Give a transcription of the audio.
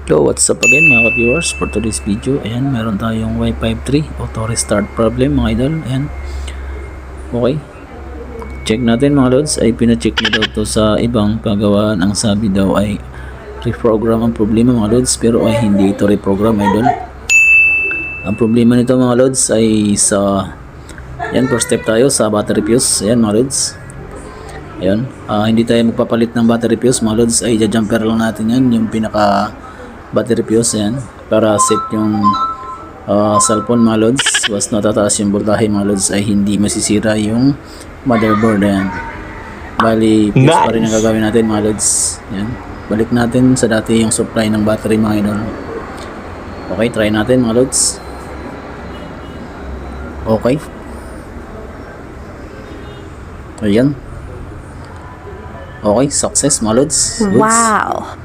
Hello, what's up again mga ka-viewers? For today's video, ayan, meron tayong Y53 auto restart problem mga idol. Ayan, okay, check natin mga lods. Ay pina-check na daw to sa ibang kagawaan. Ang sabi daw ay reprogram ang problema mga lods, pero ay hindi ito reprogram idol. Ang problema nito mga lods ay sa, ayan, first step tayo sa battery fuse. Ayan mga lods, ayan, hindi tayo magpapalit ng battery fuse mga lods, ay jumper lang natin yan, yung pinaka battery fuse yan, para safe yung cellphone mga lods. Was natataas yung voltahe mga lods ay hindi masisira yung motherboard. Yan, bali fuse pa rin ang gagawin natin mga lods. Yan, balik natin sa dati yung supply ng battery mga idol. Okay, try natin mga lods. Okay, ayan, okay, success mga lods. Wow.